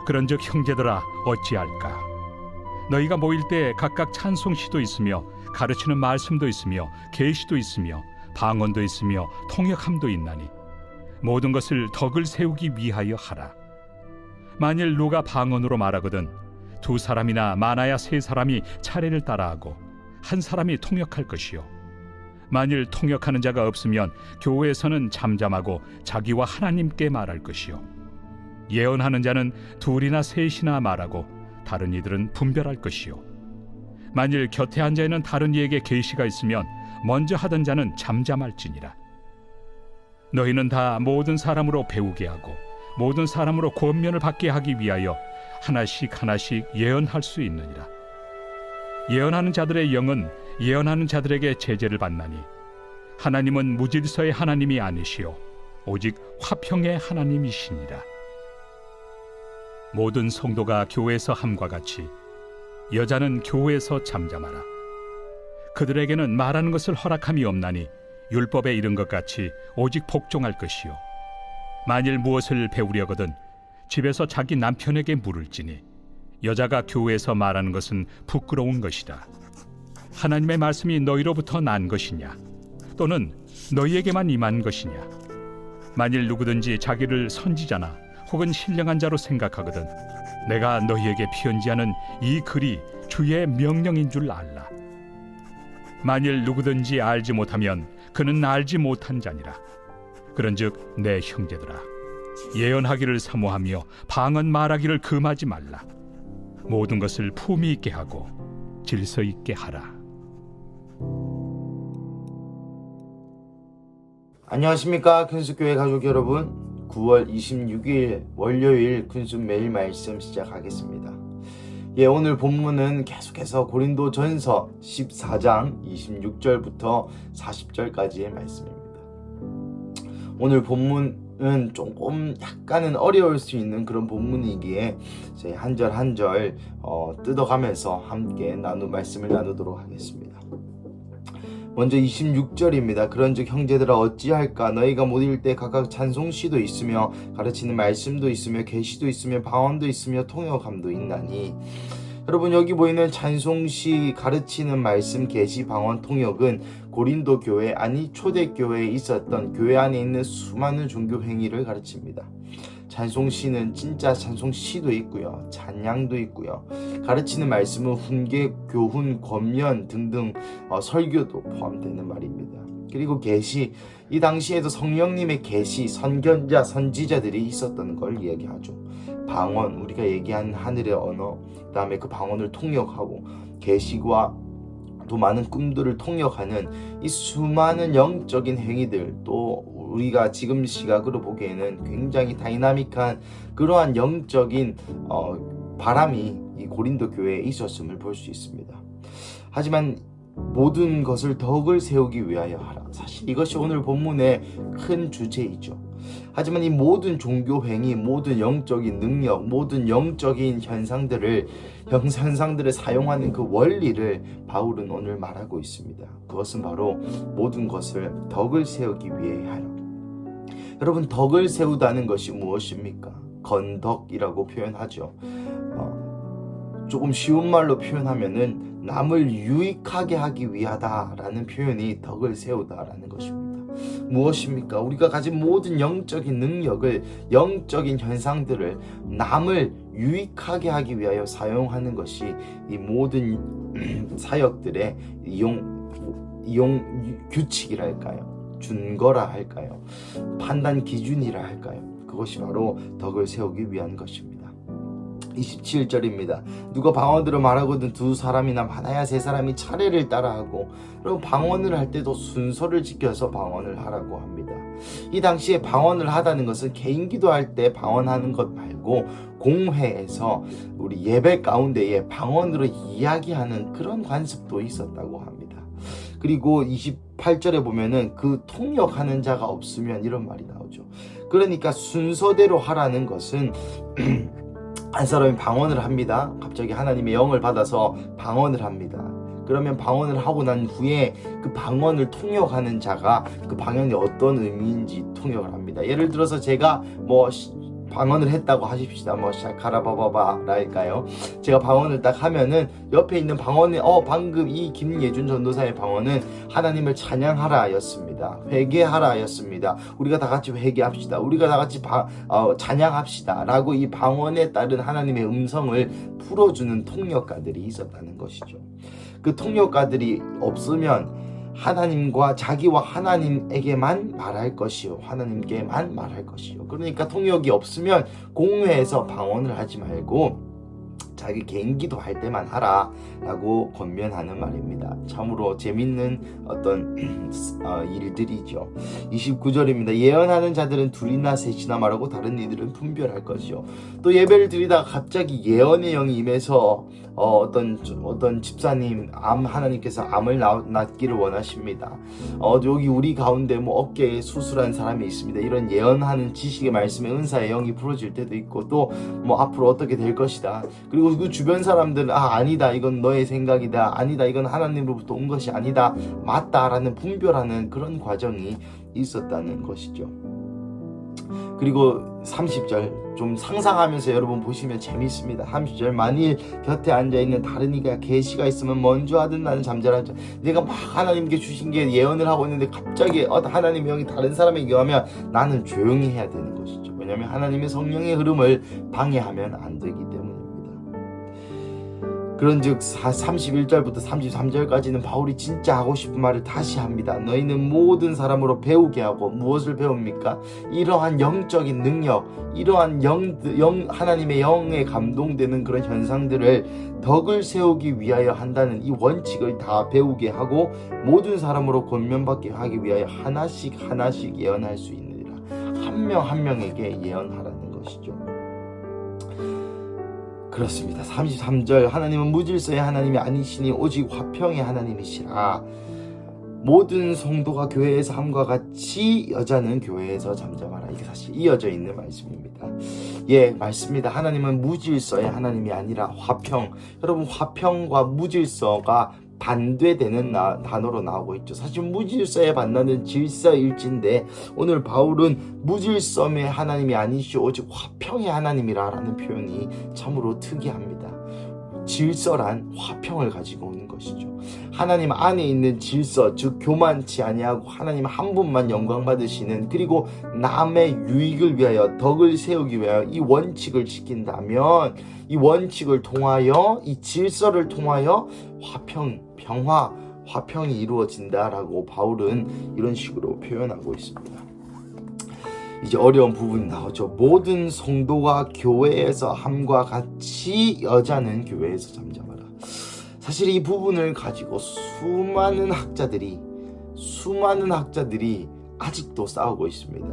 그런즉 형제들아 어찌할까? 너희가 모일 때 각각 찬송시도 있으며 가르치는 말씀도 있으며 계시도 있으며 방언도 있으며 통역함도 있나니 모든 것을 덕을 세우기 위하여 하라. 만일 누가 방언으로 말하거든 두 사람이나 많아야 세 사람이 차례를 따라하고 한 사람이 통역할 것이요 만일 통역하는 자가 없으면 교회에서는 잠잠하고 자기와 하나님께 말할 것이요 예언하는 자는 둘이나 셋이나 말하고 다른 이들은 분별할 것이요 만일 곁에 앉아 있는 다른 이에게 계시가 있으면 먼저 하던 자는 잠잠할지니라. 너희는 다 모든 사람으로 배우게 하고 모든 사람으로 권면을 받게 하기 위하여 하나씩 하나씩 예언할 수 있느니라. 예언하는 자들의 영은 예언하는 자들에게 제재를 받나니 하나님은 무질서의 하나님이 아니시오 오직 화평의 하나님이시니라. 모든 성도가 교회에서 함과 같이 여자는 교회에서 잠잠하라. 그들에게는 말하는 것을 허락함이 없나니 율법에 이른 것 같이 오직 복종할 것이요 만일 무엇을 배우려거든 집에서 자기 남편에게 물을지니 여자가 교회에서 말하는 것은 부끄러운 것이다. 하나님의 말씀이 너희로부터 난 것이냐 또는 너희에게만 임한 것이냐. 만일 누구든지 자기를 선지자나 혹은 신령한 자로 생각하거든 내가 너희에게 편지하는 이 글이 주의 명령인 줄 알라. 만일 누구든지 알지 못하면 그는 알지 못한 자니라. 그런즉 내 형제들아 예언하기를 사모하며 방언 말하기를 금하지 말라. 모든 것을 품위 있게 하고 질서 있게 하라. 안녕하십니까 근수교회 가족 여러분, 9월 26일 월요일 근수 매일 말씀 시작하겠습니다. 오늘 본문은 계속해서 고린도전서 14장 26절부터 40절까지의 말씀입니다. 오늘 본문은 조금 약간은 어려울 수 있는 그런 본문이기에 저희 한 절 한 절 뜯어가면서 함께 말씀을 나누도록 하겠습니다. 먼저 26절입니다. 그런즉 형제들아 어찌할까? 너희가 모일 때 각각 찬송시도 있으며 가르치는 말씀도 있으며 계시도 있으며 방언도 있으며 통역함도 있나니. 여러분, 여기 보이는 찬송시, 가르치는 말씀, 계시, 방언, 통역은 고린도 교회, 아니 초대교회에 있었던 교회 안에 있는 수많은 종교 행위를 가르칩니다. 찬송시는 진짜 찬송시도 있고요, 찬양도 있고요, 가르치는 말씀은 훈계, 교훈, 권면 등등 설교도 포함되는 말입니다. 그리고 계시, 이 당시에도 성령님의 계시, 선견자, 선지자들이 있었던 걸 이야기하죠. 방언, 우리가 얘기하는 하늘의 언어, 그 다음에 그 방언을 통역하고 계시와 또 많은 꿈들을 통역하는 이 수많은 영적인 행위들, 또 우리가 지금 시각으로 보기에는 굉장히 다이나믹한 그러한 영적인 바람이 이 고린도 교회에 있었음을 볼 수 있습니다. 하지만 모든 것을 덕을 세우기 위하여 하라. 사실 이것이 오늘 본문의 큰 주제이죠. 하지만 이 모든 종교 행위, 모든 영적인 능력, 모든 영적인 현상들을 사용하는 그 원리를 바울은 오늘 말하고 있습니다. 그것은 바로 모든 것을 덕을 세우기 위해 하라. 여러분, 덕을 세우다는 것이 무엇입니까? 건덕이라고 표현하죠. 조금 쉬운 말로 표현하면은 남을 유익하게 하기 위하다라는 표현이 덕을 세우다라는 것입니다. 무엇입니까? 우리가 가진 모든 영적인 능력을, 영적인 현상들을 남을 유익하게 하기 위하여 사용하는 것이 이 모든 사역들의 이용 규칙이랄까요? 준거라 할까요? 판단 기준이라 할까요? 그것이 바로 덕을 세우기 위한 것입니다. 27절입니다. 누가 방언으로 말하거든 두 사람이나 많아야 세 사람이 차례를 따라하고, 그리고 방언을 할 때도 순서를 지켜서 방언을 하라고 합니다. 이 당시에 방언을 하다는 것은 개인 기도할 때 방언하는 것 말고 공회에서 우리 예배 가운데에 방언으로 이야기하는 그런 관습도 있었다고 합니다. 그리고 28절에 보면은 그 통역하는 자가 없으면 이런 말이 나오죠. 그러니까 순서대로 하라는 것은 한 사람이 방언을 합니다. 갑자기 하나님의 영을 받아서 방언을 합니다. 그러면 방언을 하고 난 후에 그 방언을 통역하는 자가 그 방언이 어떤 의미인지 통역을 합니다. 예를 들어서 제가 방언을 했다고 하십시다. 뭐 샤카라바바바랄까요? 제가 방언을 딱 하면은 옆에 있는 방언에 방금 이 김예준 전도사의 방언은 하나님을 찬양하라였습니다. 회개하라였습니다. 우리가 다 같이 회개합시다. 우리가 다 같이 찬양합시다라고 이 방언에 따른 하나님의 음성을 풀어주는 통역가들이 있었다는 것이죠. 그 통역가들이 없으면 하나님과 자기와 하나님에게만 말할 것이요, 하나님께만 말할 것이요. 그러니까 통역이 없으면 공회에서 방언을 하지 말고 자기 개인 기도할 때만 하라라고 권면하는 말입니다. 참으로 재밌는 어떤 일들이죠. 29절입니다. 예언하는 자들은 둘이나 셋이나 말하고 다른 이들은 분별할 것이요. 또 예배를 드리다가 갑자기 예언의 영이 임해서 어떤 집사님 하나님께서 암을 낫기를 원하십니다. 여기 우리 가운데 뭐 어깨에 수술한 사람이 있습니다. 이런 예언하는 지식의 말씀의 은사의 영이 부러질 때도 있고 또 뭐 앞으로 어떻게 될 것이다. 그리고 그 주변 사람들은 아니다, 이건 너의 생각이다, 아니다, 이건 하나님으로부터 온 것이 아니다, 맞다라는 분별하는 그런 과정이 있었다는 것이죠. 그리고 30절 좀 상상하면서 여러분 보시면 재밌습니다. 30절 만일 곁에 앉아있는 다른 이가 계시가 있으면 먼저 하든 나는 잠잠하자. 내가 막 하나님께 주신 게 예언을 하고 있는데 갑자기 하나님의 영이 다른 사람에게 하면 나는 조용히 해야 되는 것이죠. 왜냐하면 하나님의 성령의 흐름을 방해하면 안 되기 때문입니다. 그런즉 31절부터 33절까지는 바울이 진짜 하고 싶은 말을 다시 합니다. 너희는 모든 사람으로 배우게 하고 무엇을 배웁니까? 이러한 영적인 능력, 이러한 하나님의 영에 감동되는 그런 현상들을 덕을 세우기 위하여 한다는 이 원칙을 다 배우게 하고 모든 사람으로 권면받게 하기 위하여 하나씩 예언할 수 있느니라. 한 명 한 명에게 예언하라는 것이죠. 그렇습니다. 33절 하나님은 무질서의 하나님이 아니시니 오직 화평의 하나님이시라. 모든 성도가 교회에서 함과 같이 여자는 교회에서 잠잠하라. 이게 사실 이어져 있는 말씀입니다. 맞습니다. 하나님은 무질서의 하나님이 아니라 화평. 여러분, 화평과 무질서가 반대되는 단어로 나오고 있죠. 사실 무질서에 반나는 질서일진데 오늘 바울은 무질서의 하나님이 아니시오 오직 화평의 하나님이라는 표현이 참으로 특이합니다. 질서란 화평을 가지고 오는 것이죠. 하나님 안에 있는 질서, 즉 교만치 아니하고 하나님 한 분만 영광 받으시는, 그리고 남의 유익을 위하여 덕을 세우기 위하여 이 원칙을 지킨다면 이 원칙을 통하여 이 질서를 통하여 화평이 이루어진다라고 바울은 이런 식으로 표현하고 있습니다. 이제 어려운 부분이 나오죠. 모든 성도가 교회에서 함과 같이 여자는 교회에서 잠잠하라. 사실 이 부분을 가지고 수많은 학자들이 아직도 싸우고 있습니다.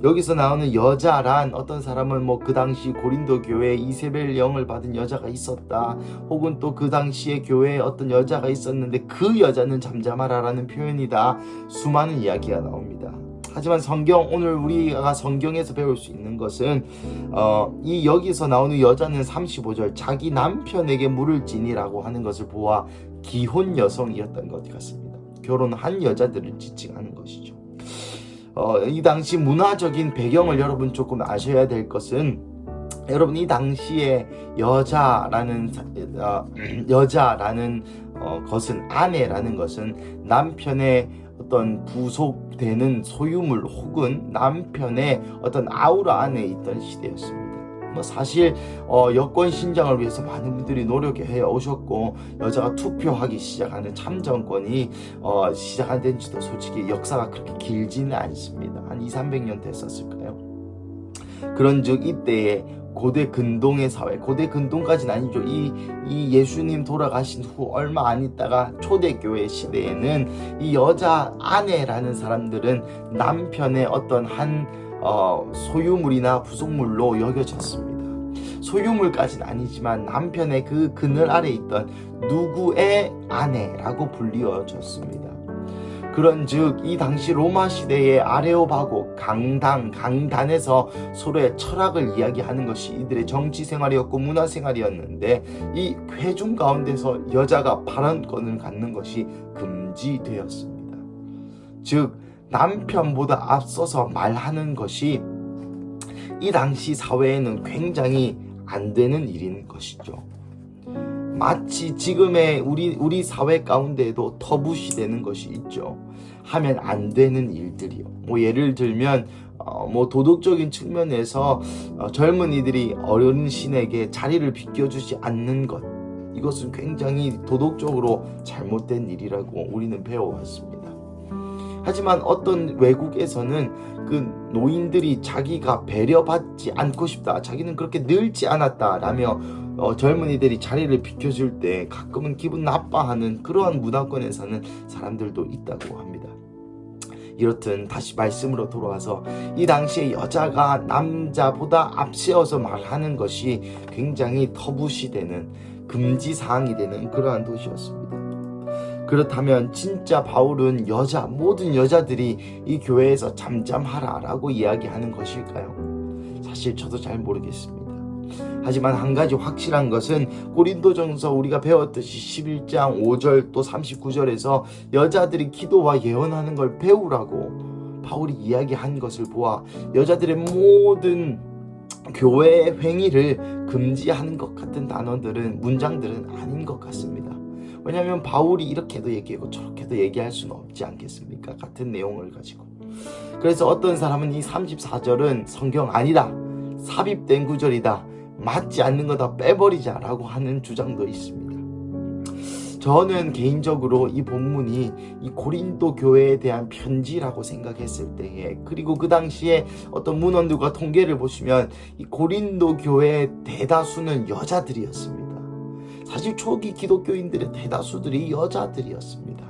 여기서 나오는 여자란 어떤 사람은 그 당시 고린도 교회에 이세벨 영을 받은 여자가 있었다, 혹은 또 그 당시에 교회에 어떤 여자가 있었는데 그 여자는 잠잠하라라는 표현이다. 수많은 이야기가 나옵니다. 하지만 오늘 우리가 성경에서 배울 수 있는 것은 이 여기서 나오는 여자는 35절 자기 남편에게 물을 지니라고 하는 것을 보아 기혼 여성이었던 것 같습니다. 결혼한 여자들을 지칭하는 것이죠. 이 당시 문화적인 배경을 여러분 조금 아셔야 될 것은, 여러분 이 당시에 여자라는 것은, 아내라는 것은 남편의 어떤 부속되는 소유물 혹은 남편의 어떤 아우라 안에 있던 시대였습니다. 사실 여권 신장을 위해서 많은 분들이 노력해 오셨고, 여자가 투표하기 시작하는 참정권이 시작된 지도 솔직히 역사가 그렇게 길지는 않습니다. 한 200~300년 됐었을까요? 그런즉 이때에 고대 근동의 사회, 고대 근동까지는 아니죠. 이 예수님 돌아가신 후 얼마 안 있다가 초대교회 시대에는 이 여자 아내라는 사람들은 남편의 어떤 소유물이나 부속물로 여겨졌습니다. 소유물까지는 아니지만 남편의 그 그늘 아래 있던 누구의 아내라고 불리워졌습니다. 그런즉 이 당시 로마 시대의 아레오바고 강단에서 서로의 철학을 이야기하는 것이 이들의 정치 생활이었고 문화 생활이었는데, 이 회중 가운데서 여자가 발언권을 갖는 것이 금지되었습니다. 즉 남편보다 앞서서 말하는 것이 이 당시 사회에는 굉장히 안 되는 일인 것이죠. 마치 지금의 우리 사회 가운데에도 터부시되는 것이 있죠. 하면 안 되는 일들이요. 예를 들면 도덕적인 측면에서 젊은이들이 어른신에게 자리를 비켜주지 않는 것, 이것은 굉장히 도덕적으로 잘못된 일이라고 우리는 배워왔습니다. 하지만 어떤 외국에서는 그 노인들이 자기가 배려받지 않고 싶다, 자기는 그렇게 늙지 않았다 라며 젊은이들이 자리를 비켜줄 때 가끔은 기분 나빠하는 그러한 문화권에 사는 사람들도 있다고 합니다. 이렇든 다시 말씀으로 돌아와서 이 당시에 여자가 남자보다 앞세워서 말하는 것이 굉장히 터부시되는 금지사항이 되는 그러한 도시였습니다. 그렇다면 진짜 바울은 모든 여자들이 이 교회에서 잠잠하라 라고 이야기하는 것일까요? 사실 저도 잘 모르겠습니다. 하지만 한 가지 확실한 것은 고린도전서 우리가 배웠듯이 11장 5절 또 39절에서 여자들이 기도와 예언하는 걸 배우라고 바울이 이야기한 것을 보아 여자들의 모든 교회의 행위를 금지하는 것 같은 문장들은 아닌 것 같습니다. 왜냐하면 바울이 이렇게도 얘기하고 저렇게도 얘기할 수는 없지 않겠습니까? 같은 내용을 가지고. 그래서 어떤 사람은 이 34절은 성경 아니다, 삽입된 구절이다, 맞지 않는 거 다 빼버리자 라고 하는 주장도 있습니다. 저는 개인적으로 이 본문이 이 고린도 교회에 대한 편지라고 생각했을 때에, 그리고 그 당시에 어떤 문헌들과 통계를 보시면 이 고린도 교회의 대다수는 여자들이었습니다. 사실 초기 기독교인들의 대다수들이 여자들이었습니다.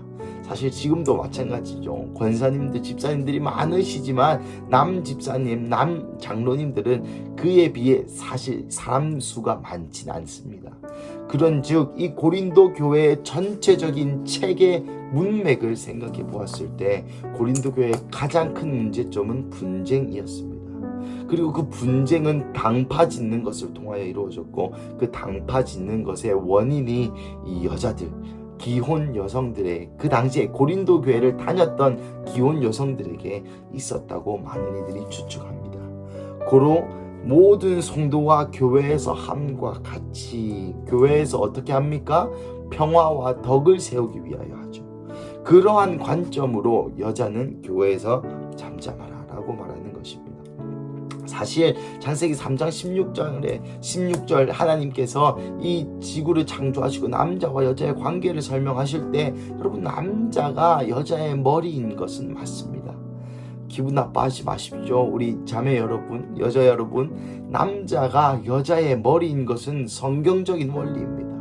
사실 지금도 마찬가지죠. 권사님들, 집사님들이 많으시지만 남 집사님, 남 장로님들은 그에 비해 사실 사람 수가 많진 않습니다. 그런즉 이 고린도 교회의 전체적인 체계 문맥을 생각해 보았을 때 고린도 교회의 가장 큰 문제점은 분쟁이었습니다. 그리고 그 분쟁은 당파 짓는 것을 통하여 이루어졌고, 그 당파 짓는 것의 원인이 이 여자들, 기혼 여성들의, 그 당시에 고린도 교회를 다녔던 기혼 여성들에게 있었다고 많은 이들이 추측합니다. 고로 모든 성도와 교회에서 함과 같이, 교회에서 어떻게 합니까? 평화와 덕을 세우기 위하여 하죠. 그러한 관점으로 여자는 교회에서 잠잠하라 라고 말하는 것입니다. 사실 창세기 3장 16절 하나님께서 이 지구를 창조하시고 남자와 여자의 관계를 설명하실 때, 여러분, 남자가 여자의 머리인 것은 맞습니다. 기분 나빠하지 마십시오. 우리 자매 여러분, 여자 여러분, 남자가 여자의 머리인 것은 성경적인 원리입니다.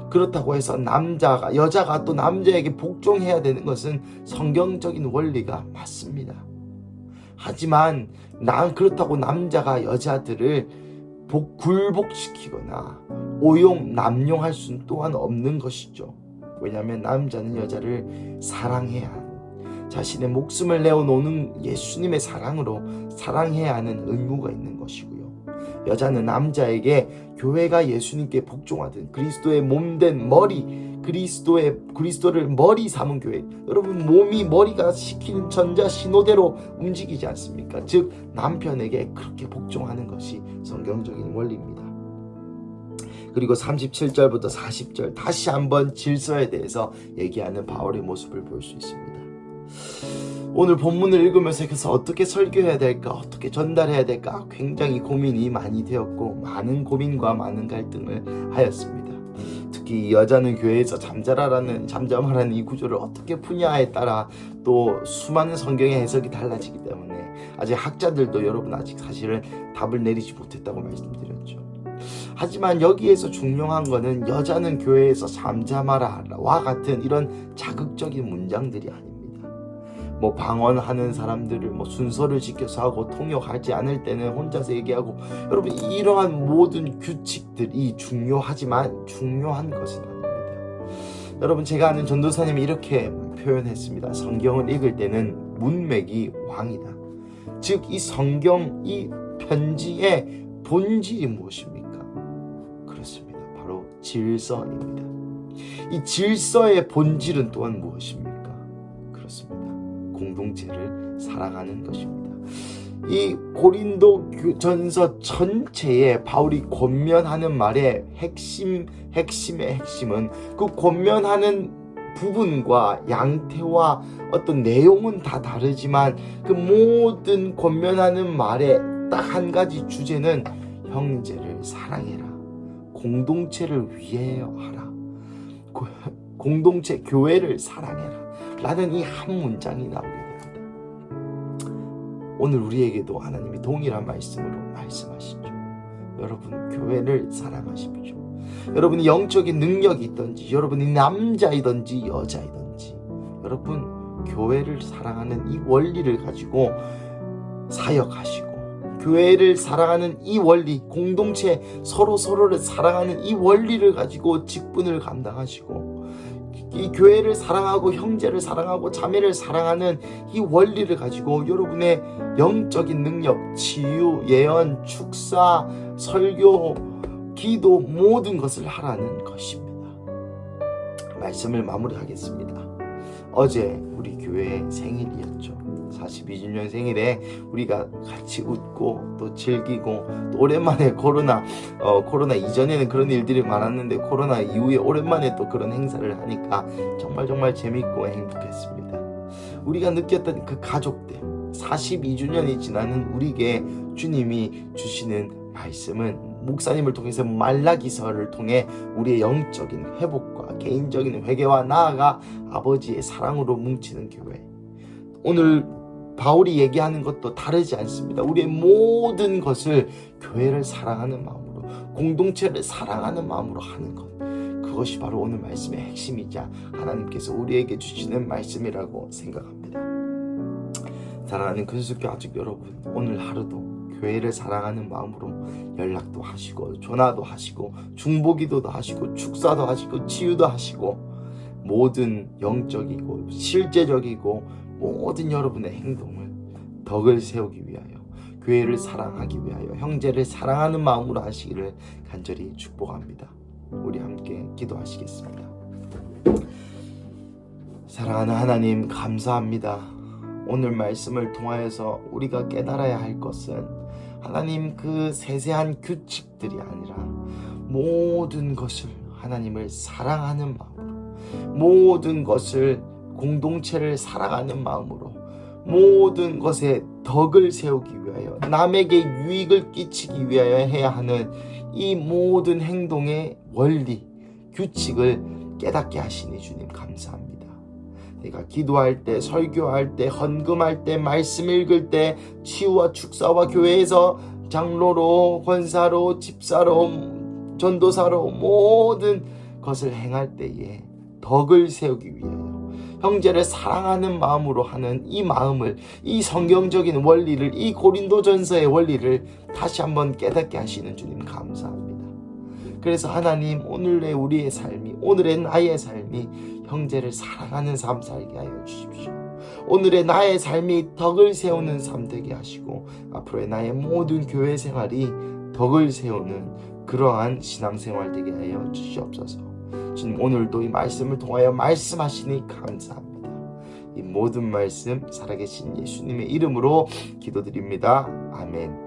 그렇다고 해서 여자가 또 남자에게 복종해야 되는 것은 성경적인 원리가 맞습니다. 하지만 그렇다고 남자가 여자들을 굴복시키거나 남용할 수는 또한 없는 것이죠. 왜냐하면 남자는 여자를 사랑해야 하는, 자신의 목숨을 내어놓는 예수님의 사랑으로 사랑해야 하는 의무가 있는 것이고요. 여자는 남자에게 교회가 예수님께 복종하든 그리스도의 몸된 머리, 그리스도를 머리 삼은 교회, 여러분, 머리가 시키는 전자 신호대로 움직이지 않습니까? 즉 남편에게 그렇게 복종하는 것이 성경적인 원리입니다. 그리고 37절부터 40절 다시 한번 질서에 대해서 얘기하는 바울의 모습을 볼 수 있습니다. 오늘 본문을 읽으면서 그래서 어떻게 설교해야 될까, 어떻게 전달해야 될까 굉장히 고민이 많이 되었고, 많은 고민과 많은 갈등을 하였습니다. 특히 여자는 교회에서 잠잠하라는 이 구절을 어떻게 푸냐에 따라 또 수많은 성경의 해석이 달라지기 때문에 아직 학자들도 여러분 아직 사실은 답을 내리지 못했다고 말씀드렸죠. 하지만 여기에서 중요한 것은 여자는 교회에서 잠잠하라와 같은 이런 자극적인 문장들이 아닙니다. 방언하는 사람들을 순서를 지켜서 하고 통역하지 않을 때는 혼자서 얘기하고, 여러분, 이러한 모든 규칙들이 중요하지만 중요한 것은 아닙니다. 여러분, 제가 아는 전도사님이 이렇게 표현했습니다. 성경을 읽을 때는 문맥이 왕이다. 즉 이 성경, 이 편지의 본질이 무엇입니까? 그렇습니다. 바로 질서입니다. 이 질서의 본질은 또한 무엇입니까? 그렇습니다. 공동체를 살아가는 것입니다. 이 고린도 전서 전체에 바울이 권면하는 말의 핵심의 핵심은 그 권면하는 부분과 양태와 어떤 내용은 다 다르지만 그 모든 권면하는 말의 딱 한 가지 주제는 형제를 사랑해라, 공동체를 위하여하라, 공동체 교회를 사랑해라 라는 이 한 문장이 나오게 됩니다. 오늘 우리에게도 하나님이 동일한 말씀으로 말씀하시죠. 여러분, 교회를 사랑하십시오. 여러분이 영적인 능력이 있든지, 여러분이 남자이든지 여자이든지, 여러분 교회를 사랑하는 이 원리를 가지고 사역하시고, 교회를 사랑하는 이 원리, 공동체 서로를 사랑하는 이 원리를 가지고 직분을 감당하시고, 이 교회를 사랑하고 형제를 사랑하고 자매를 사랑하는 이 원리를 가지고 여러분의 영적인 능력, 치유, 예언, 축사, 설교, 기도 모든 것을 하라는 것입니다. 말씀을 마무리하겠습니다. 어제 우리 교회의 생일이었죠. 42주년 생일에 우리가 같이 웃고 또 즐기고, 또 오랜만에 코로나 이전에는 그런 일들이 많았는데 코로나 이후에 오랜만에 또 그런 행사를 하니까 정말 재밌고 행복했습니다. 우리가 느꼈던 그 가족들, 42주년이 지나는 우리에게 주님이 주시는 말씀은 목사님을 통해서 말라기서를 통해 우리의 영적인 회복과 개인적인 회개와 나아가 아버지의 사랑으로 뭉치는 교회. 오늘 바울이 얘기하는 것도 다르지 않습니다. 우리의 모든 것을 교회를 사랑하는 마음으로, 공동체를 사랑하는 마음으로 하는 것, 그것이 바로 오늘 말씀의 핵심이자 하나님께서 우리에게 주시는 말씀이라고 생각합니다. 사랑하는 근수교 가족 여러분, 오늘 하루도 교회를 사랑하는 마음으로 연락도 하시고, 전화도 하시고, 중보기도도 하시고, 축사도 하시고, 치유도 하시고, 모든 영적이고 실제적이고 모든 여러분의 행동을 덕을 세우기 위하여, 교회를 사랑하기 위하여, 형제를 사랑하는 마음으로 하시기를 간절히 축복합니다. 우리 함께 기도하시겠습니다. 사랑하는 하나님, 감사합니다. 오늘 말씀을 통하여서 우리가 깨달아야 할 것은 하나님 그 세세한 규칙들이 아니라 모든 것을 하나님을 사랑하는 마음으로, 모든 것을 공동체를 사랑하는 마음으로, 모든 것에 덕을 세우기 위하여, 남에게 유익을 끼치기 위하여 해야 하는 이 모든 행동의 원리, 규칙을 깨닫게 하시니 주님 감사합니다. 내가 기도할 때, 설교할 때, 헌금할 때, 말씀 읽을 때, 치유와 축사와 교회에서 장로로, 권사로, 집사로, 전도사로 모든 것을 행할 때에 덕을 세우기 위하여, 형제를 사랑하는 마음으로 하는 이 마음을, 이 성경적인 원리를, 이 고린도전서의 원리를 다시 한번 깨닫게 하시는 주님 감사합니다. 그래서 하나님, 오늘의 우리의 삶이, 오늘의 나의 삶이 형제를 사랑하는 삶 살게 하여 주십시오. 오늘의 나의 삶이 덕을 세우는 삶 되게 하시고, 앞으로의 나의 모든 교회 생활이 덕을 세우는 그러한 신앙생활 되게 하여 주시옵소서. 주님, 오늘도 이 말씀을 통하여 말씀하시니 감사합니다. 이 모든 말씀 살아계신 예수님의 이름으로 기도드립니다. 아멘.